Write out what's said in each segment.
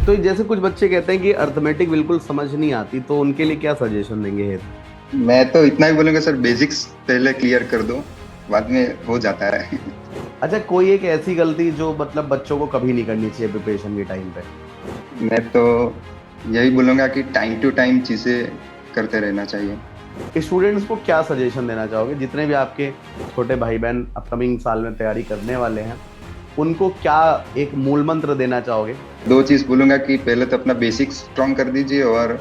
तो जैसे कुछ बच्चे कहते हैं कि अर्थमेटिक बिल्कुल समझ नहीं आती, तो उनके लिए क्या सजेशन देंगे हेत? मैं तो इतना ही बोलूंगा सर, बेसिक्स पहले क्लियर कर दो, बाद में हो जाता है। अच्छा, कोई एक ऐसी गलती जो मतलब बच्चों को कभी नहीं करनी चाहिए प्रिपरेशन के टाइम पे? मैं तो यही बोलूंगा कि टाइम टू टाइम चीजें करते रहना चाहिए। स्टूडेंट्स को क्या सजेशन देना चाहोगे, जितने भी आपके छोटे भाई बहन अपकमिंग साल में तैयारी करने वाले हैं, उनको क्या एक मूल मंत्र देना चाहोगे? दो चीज बोलूंगा कि पहले तो अपना बेसिक्स स्ट्रॉन्ग कर दीजिए और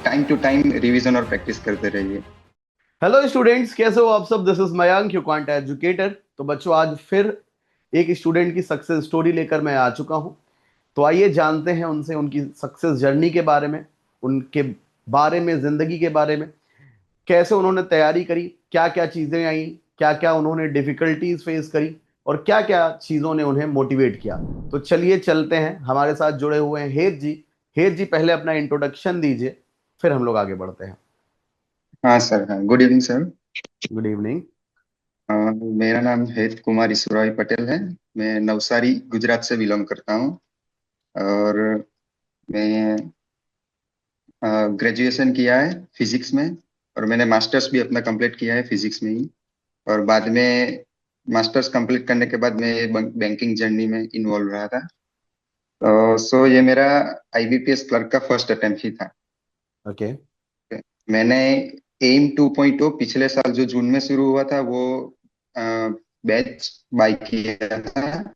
टाइम टू टाइम रिवीजन और प्रैक्टिस करते रहिए। हेलो स्टूडेंट्स, कैसे हो आप सब? This is Mayank, your quant educator. तो बच्चों, आज फिर एक स्टूडेंट की सक्सेस स्टोरी लेकर मैं आ चुका हूं। तो आइए जानते हैं उनसे उनकी सक्सेस जर्नी के बारे में, उनके बारे में, जिंदगी के बारे में, कैसे उन्होंने तैयारी करी, क्या क्या चीजें आई, क्या क्या उन्होंने डिफिकल्टीज फेस करी, और क्या क्या चीजों ने उन्हें मोटिवेट किया। तो चलिए चलते हैं, हमारे साथ जुड़े हुए हैं हेत जी। हेत जी, पहले अपना इंट्रोडक्शन दीजिए, फिर हम लोग आगे बढ़ते हैं। हाँ सर, हाँ, good evening sir. Good evening. मेरा नाम हेत कुमार ईश्वरभाई पटेल है। मैं नवसारी गुजरात से बिलोंग करता हूँ। और मैं ग्रेजुएशन किया है फिजिक्स में। और मैंने मास्टर्स भी अपना कंप्लीट किया है फिजिक्स में ही। और बाद में मास्टर्स कंप्लीट करने के बाद मैं बैंकिंग जर्नी में इन्वॉल्व रहा था। सो ये मेरा आईबीपीएस क्लर्क का फर्स्ट अटेम्प्ट ही था। ओके। मैंने एम 2.0 पिछले साल जो जून में शुरू हुआ था वो बैच बाय किया था।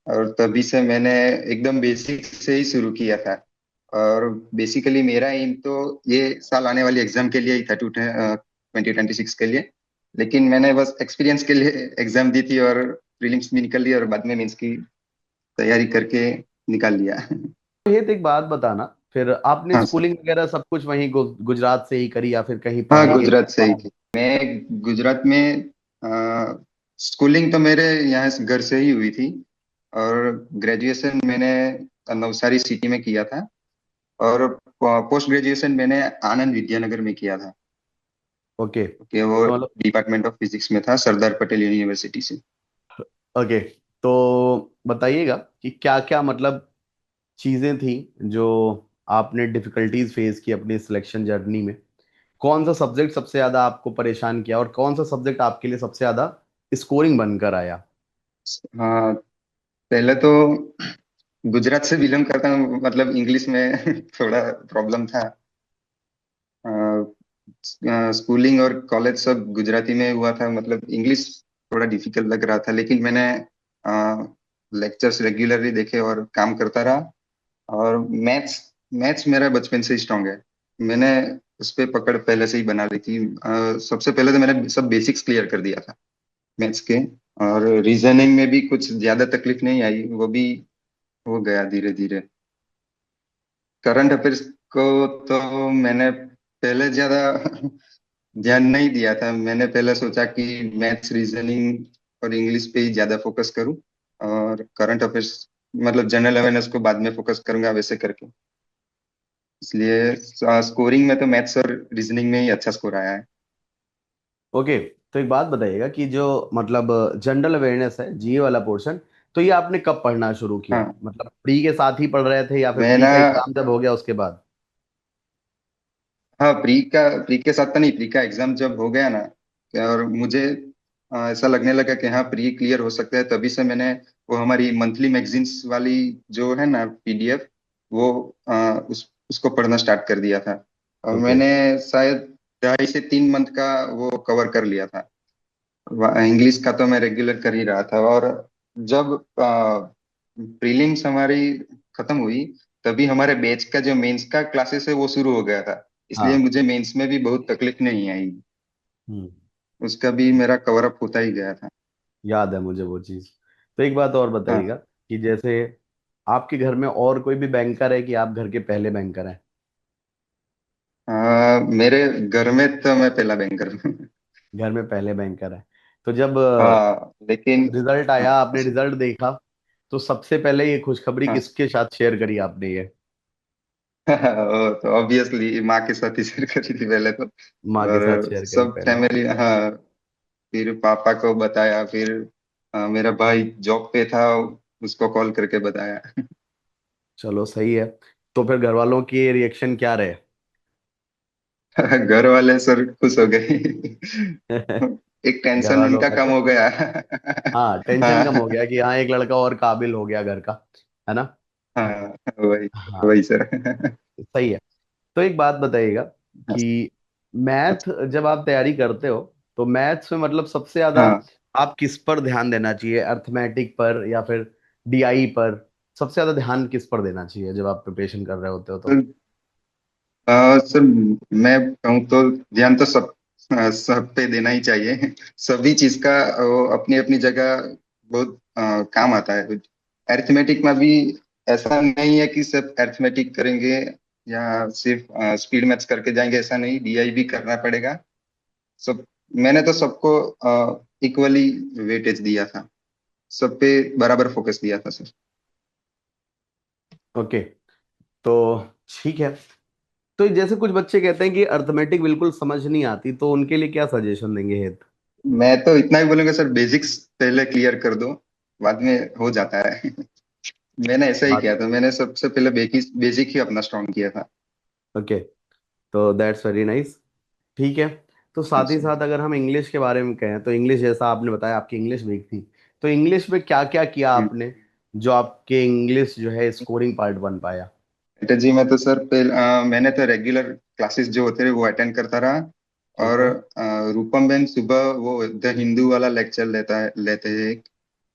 और तभी से मैंने एकदम बेसिक से ही शुरू किया था। और बेसिकली मेरा एम तो ये साल आने वाली एग्जाम के लिए ही था, 2026 के लिए। लेकिन मैंने बस एक्सपीरियंस के लिए एग्जाम दी थी और प्रीलिम्स भी निकल ली और बाद में मेंस की तैयारी करके निकाल लिया। ये तो एक बात बताना, फिर आपने हाँ सर। स्कूलिंग वगैरह सब कुछ वहीं गुजरात से ही करी, या फिर कहीं हाँ, पढ़ाई के लिए गुजरात से ही बाहर? थी मैं। गुजरात में स्कूलिंग तो मेरे यहाँ से घर से ही हुई थी। और ग्रेजुएशन मैंने नवसारी सिटी में किया था। और पोस्ट ग्रेजुएशन मैंने आनंद विद्यानगर में किया था। ओके। कि वो तो मतलब, डिपार्टमेंट ऑफ फिजिक्स में था, सरदार पटेल यूनिवर्सिटी से। ओके, तो बताइएगा कि क्या क्या मतलब चीजें थी जो आपने डिफिकल्टीज फेस की अपनी सिलेक्शन जर्नी में। कौन सा सब्जेक्ट सबसे ज्यादा आपको परेशान किया, और कौन सा सब्जेक्ट आपके लिए सबसे ज्यादा स्कोरिंग बनकर आया? हाँ, पहले तो गुजरात से बिलोंग करता हूँ, मतलब इंग्लिश में थोड़ा प्रॉब्लम था। स्कूलिंग और कॉलेज सब गुजराती में हुआ था, मतलब इंग्लिश थोड़ा डिफिकल्ट लग रहा था। लेकिन मैंने लेक्चर्स रेगुलरली देखे और काम करता रहा। और मैथ्स मैथ्स मेरा बचपन से ही स्ट्रांग है। मैंने उस पे पकड़ पहले से ही बना ली थी। सबसे पहले तो मैंने सब बेसिक्स क्लियर कर दिया था मैथ्स के। और रीजनिंग में भी कुछ ज्यादा तकलीफ नहीं आई, वो भी हो गया धीरे धीरे। करंट अफेयर्स को तो मैंने पहले ज्यादा ध्यान नहीं दिया था। मैंने पहले सोचा कि मैथ्स रीजनिंग और इंग्लिश पे ही ज्यादा फोकस करूं। और करंट अफेयर्स मतलब जनरल अवेयरनेस को बाद में फोकस करूंगा वैसे करके। इसलिए स्कोरिंग में तो मैथ्स और रीजनिंग में ही अच्छा स्कोर आया है। ओके। तो एक बात बताइएगा कि जो मतलब जनरल अवेयरनेस है, जीए वाला पोर्शन, तो ये आपने कब पढ़ना शुरू किया? हाँ, मतलब प्री के साथ ही पढ़ रहे थे, या फिर मैं प्री ना, का एग्जाम जब हो गया उसके बाद? हाँ, प्री के साथ तो नहीं, प्री का एग्जाम जब हो गया ना, और मुझे ऐसा लगने लगा कि हाँ प्री क्लियर हो सकता है, तभी से मैंने वो हमारी मंथली मैगजीन्स वाली जो है ना पीडीएफ, वो उसको पढ़ना स्टार्ट कर दिया था। और ओके। मैंने शायद 2.5 से 3 मंथ का वो कवर कर लिया था। इंग्लिश का तो मैं रेगुलर कर ही रहा था। और जब प्रीलिम्स हमारी खत्म हुई, तभी हमारे बैच का जो मेंस का क्लासेस है वो शुरू हो गया था। इसलिए हाँ। मुझे मेंस में भी बहुत तकलीफ नहीं आई। हम्म। उसका भी मेरा कवर अप होता ही गया था। याद है मुझे वो चीज। तो एक बात और बताइएगा हाँ, कि जैसे आपके घर में और कोई भी बैंकर है, कि आप घर के पहले बैंकर हैं? मेरे घर में तो मैं पहला बैंकर हूँ। घर में पहले बैंकर है। तो जब हाँ, लेकिन रिजल्ट आया, हाँ, आपने रिजल्ट देखा, तो सबसे पहले ये खुशखबरी हाँ, किसके साथ शेयर करी आपने ये? वो तो ऑब्वियसली माँ के साथ ही शेयर करी थी पहले तो। माँ के साथ और शेयर करी सब पहले? फैमिली, हाँ, फिर पापा को बताया। फिर मेरा भाई जॉब पे था, उसको कॉल करके बताया। चलो सही है। तो फिर घर वालों के रिएक्शन क्या रहे? घर वाले सर खुश हो गए। एक घर टेंशन वालों उनका का कम क्या? हो गया। हाँ, टेंशन कम हो हाँ गया कि हाँ एक लड़का और काबिल हो गया घर का, है ना? हाँ, वही हाँ, वही सर। सही है। तो एक बात बताइएगा कि मैथ जब आप तैयारी करते हो, तो मैथ्स में मतलब सबसे ज्यादा हाँ आप किस पर ध्यान देना चाहिए, अर्थमेटिक पर या फिर डीआई पर? सबसे ज्यादा ध्यान किस पर देना चाहिए जब आप प्रिपरेशन कर रहे होते हो तो? सर, सर मैं कहूँ तो ध्यान तो सब पे देना ही चाहिए। सभी चीज का अपनी अपनी जगह बहुत काम आता है। अरिथमेटिक में भी ऐसा नहीं है कि सिर्फ अरिथमेटिक करेंगे या सिर्फ स्पीड मैथ्स करके जाएंगे, ऐसा नहीं, डीआई भी करना पड़ेगा। सब मैंने तो सबको इक्वली वेटेज दिया था, सब पे बराबर फोकस दिया था सर। ओके। तो ठीक है। तो जैसे कुछ बच्चे कहते हैं कि अर्थमेटिक बिल्कुल समझ नहीं आती, तो उनके लिए क्या सजेशन देंगे हेत? मैं तो इतना ही बोलूंगा सर, बेसिक्स पहले क्लियर कर दो, बाद में हो जाता है। मैंने ऐसा ही बात। किया था, मैंने सबसे पहले बेसिक बेसिक ही अपना स्ट्रॉन्ग किया था। ओके। तो दैट्स वेरी नाइस। ठीक है। तो साथ ही अच्छा। साथ अगर हम इंग्लिश के बारे में कहें, तो इंग्लिश जैसा आपने बताया आपकी इंग्लिश वीक थी, तो इंग्लिश में क्या क्या किया हम्म। आपने जो आपके इंग्लिश जो है स्कोरिंग पार्ट बन पाया? स्ट्रेटेजी में तो सर पहले मैंने तो रेगुलर क्लासेस जो होते रहे वो अटेंड करता रहा। और ठीक है। रूपम बेन सुबह वो द हिंदू वाला लेक्चर लेते हैं एक,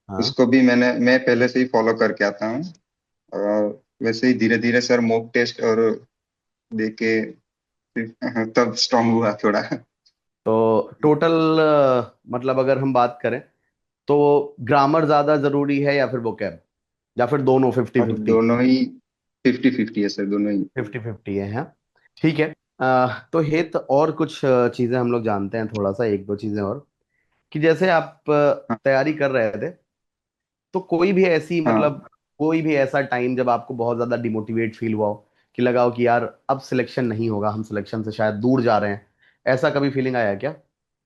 हाँ। उसको भी मैं पहले से ही फॉलो करके आता हूँ। और वैसे ही धीरे धीरे सर मॉक टेस्ट और दे के तब स्ट्रांग हुआ थोड़ा। तो टोटल मतलब अगर हम बात करें, तो ग्रामर ज्यादा जरूरी है या फिर वोकैब, या फिर दोनों फिफ्टी और फिफ्टी? दोनों ही 50-50 है सर, दोनों ही। 50-50 है, हाँ। ठीक है। तो हेत और कुछ चीजें हम लोग जानते हैं, थोड़ा सा एक दो चीजें और, कि जैसे आप हाँ तैयारी कर रहे थे, तो कोई भी ऐसी हाँ मतलब कोई भी ऐसा टाइम जब आपको बहुत ज्यादा डिमोटिवेट फील हुआ हो, कि लगा हो कि यार अब सिलेक्शन नहीं होगा, हम सिलेक्शन से शायद दूर जा रहे हैं, ऐसा कभी फीलिंग आया क्या?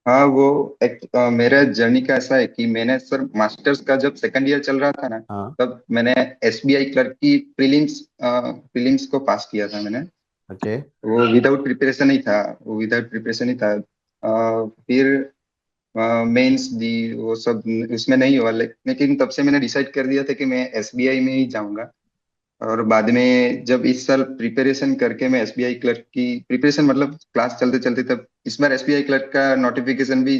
हाँ, वो एक मेरा जर्नी का ऐसा है कि मैंने सर मास्टर्स का जब सेकंड ईयर चल रहा था ना, हाँ। तब मैंने एसबीआई क्लर्क की प्रीलिम्स को पास किया था मैंने। ओके। वो विदाउट प्रिपरेशन ही था, वो विदाउट प्रिपरेशन ही था। फिर मेंस दी, वो सब उसमें नहीं हुआ, लेकिन तब से मैंने डिसाइड कर दिया था कि मैं एसबीआई में ही जाऊंगा। और बाद में जब इस साल प्रिपरेशन करके मैं एसबीआई क्लर्क की प्रिपरेशन, मतलब क्लास चलते चलते, तब इस बार एसबीआई क्लर्क का नोटिफिकेशन भी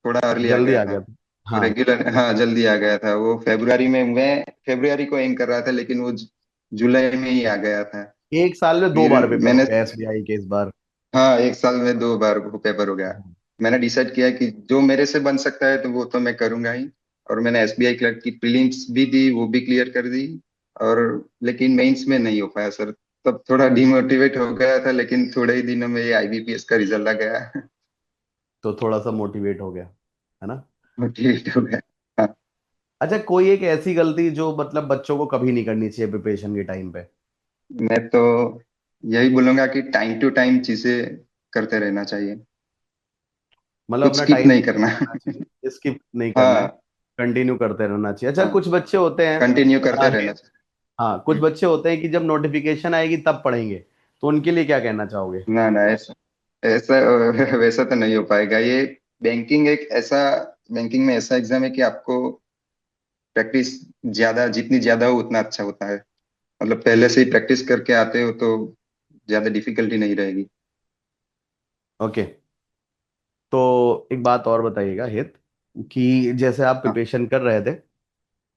थोड़ा अर्ली आ जल्दी गया आ था। गया था। हाँ। रेगुलर, हाँ, जल्दी आ गया था वो फरवरी में, मैं फरवरी को एम कर रहा था, लेकिन वो जुलाई में ही आ गया था। एक साल में दो फिर बार पेपर हो मैंने, गया एसबीआई के इस बार। हाँ, एक साल में 2 बार वो पेपर हो गया। मैंने डिसाइड किया कि जो मेरे से बन सकता है तो वो तो मैं करूंगा ही। और मैंने एसबीआई क्लर्क की प्रीलिम्स भी दी, वो भी क्लियर कर दी। और लेकिन मेंस में नहीं हो पाया सर, तब थोड़ा डिमोटिवेट हो गया था, लेकिन थोड़े ही दिनों में ये आईबीपीएस का रिजल्ट आ गया। तो थोड़ा सा मोटिवेट हो गया, है ना? मोटिवेट हो गया। हाँ, अच्छा, कोई एक ऐसी गलती जो मतलब बच्चों को कभी नहीं करनी चाहिए प्रिपरेशन के टाइम पे? मैं तो यही बोलूंगा कि टाइम टू टाइम चीजें करते रहना चाहिए, मतलब कुछ अपना स्किप टाइम नहीं करना। करना चाहिए, स्किप नहीं करना है, हाँ कंटिन्यू करते रहना चाहिए। अच्छा, हाँ, कुछ बच्चे होते हैं कंटिन्यू करते रहना हेत, चाहिए। हाँ कुछ हम्म। बच्चे होते हैं कि जब नोटिफिकेशन आएगी तब पढ़ेंगे, तो उनके लिए क्या कहना चाहोगे? ना ना, ऐसा ऐसा वैसा तो नहीं हो पाएगा ये। बैंकिंग एक ऐसा बैंकिंग में ऐसा एग्जाम है कि आपको प्रैक्टिस ज्यादा, जितनी ज्यादा हो उतना अच्छा होता है। मतलब पहले से ही प्रैक्टिस करके आते हो तो ज्यादा डिफिकल्टी नहीं रहेगी। ओके। तो एक बात और बताइएगा हित, कि जैसे आप हाँ, प्रिपरेशन कर रहे थे,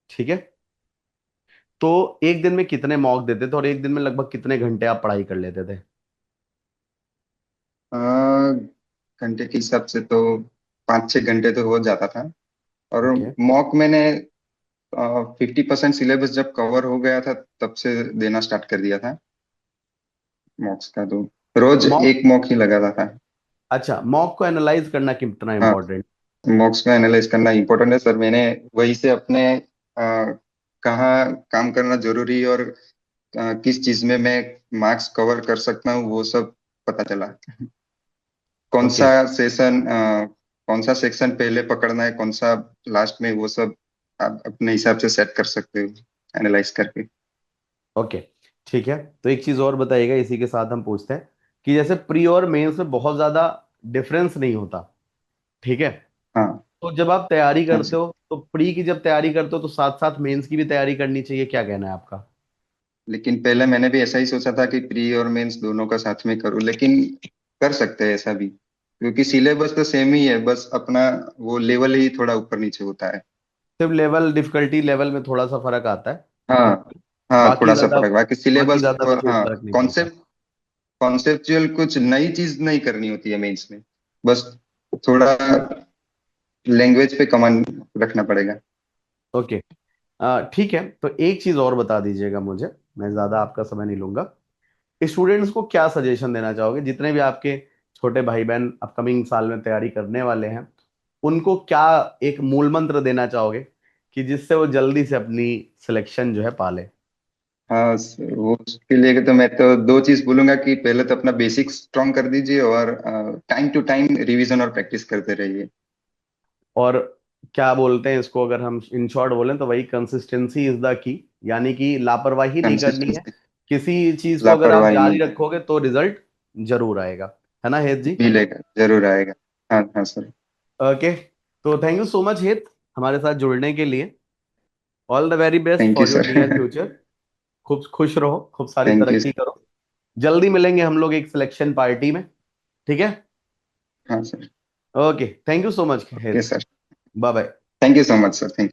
ठीक है, तो एक दिन में कितने मॉक देते थे और एक दिन में लगभग कितने घंटे आप पढ़ाई कर लेते थे? अ, घंटे के हिसाब से तो 5-6 घंटे तो हो जाता था। और ओके। मॉक मैंने 50% सिलेबस जब कवर हो गया था तब से देना स्टार्ट कर दिया था। मॉक्स का तो रोज मॉक। एक मॉक ही लगाता था। अच्छा, मॉक को एनालाइज करना कितना हाँ, इंपॉर्टेंट? मॉक्स को एनालाइज करना इम्पोर्टेंट है सर। मैंने वही से अपने कहाँ काम करना जरूरी और किस चीज में मैं मार्क्स कवर कर सकता हूँ वो सब पता चला। कौन सा ओके। सेशन कौन सा सेक्शन पहले पकड़ना है, कौन सा लास्ट में, वो सब आप अपने हिसाब से सेट कर सकते हो एनालाइज करके। ओके, ठीक है। तो एक चीज और बताइएगा, इसी के साथ हम पूछते हैं कि जैसे प्री और मेंस में बहुत ज्यादा डिफरेंस नहीं होता, ठीक है? हाँ। तो जब आप तैयारी हाँ करते सर। हो तो प्री की जब तैयारी करते हो तो साथ साथ मेंस की भी तैयारी करनी चाहिए, क्या कहना है आपका? लेकिन पहले मैंने भी ऐसा ही सोचा था कि प्री और मेंस दोनों का साथ में करूँ, लेकिन कर सकते हैं ऐसा भी, क्योंकि सिलेबस तो सेम ही है, बस अपना वो लेवल ही थोड़ा ऊपर नीचे होता है। सिर्फ लेवल, डिफिकल्टी लेवल में थोड़ा सा फर्क आता है। हाँ। हाँ, बाकी थोड़ा सा ज्यादा फर्क, बाकी बाकी सिलेबस ज्यादा और कोई हाँ, फर्क नहीं पड़ता। कॉन्सेप्ट कॉन्सेप्चुअल कुछ नई चीज नहीं करनी होती है मेंस में, बस थोड़ा लैंग्वेज पे कमांड रखना पड़ेगा। ओके, ठीक है। तो एक चीज और बता दीजिएगा मुझे, मैं ज्यादा आपका समय नहीं लूंगा। स्टूडेंट्स को क्या सजेशन देना चाहोगे, जितने भी आपके छोटे भाई बहन अपकमिंग साल में तैयारी करने वाले हैं, उनको क्या एक मूल मंत्र देना चाहोगे कि जिससे वो जल्दी से अपनी सिलेक्शन जो है पाले? हाँ वो उसके लिए तो मैं तो दो चीज बोलूंगा कि पहले तो अपना बेसिक स्ट्रॉन्ग कर दीजिए, और टाइम टू टाइम रिवीजन और प्रैक्टिस करते रहिए। और क्या बोलते हैं इसको, अगर हम इन शॉर्ट बोलें तो वही कंसिस्टेंसी इज द की, यानी कि लापरवाही नहीं करनी है। कंसिस्टेंसी, किसी चीज को अगर आप लापरवाही जारी नहीं रखोगे तो रिजल्ट जरूर आएगा, है ना हेत जी? मिलेगा, जरूर आएगा। हाँ हाँ सर। ओके, तो थैंक यू सो मच हेत हमारे साथ जुड़ने के लिए। All the very best thank you for your sir. Near future. खूब खुश रहो, खूब सारी थैंक यू। तरक्की करो। जल्दी मिलेंगे हम लोग एक सिलेक्शन पार्टी में, ठीक है? हाँ sir. Okay, thank you so much okay हेत। Sir. Bye bye. Thank you so much sir, thank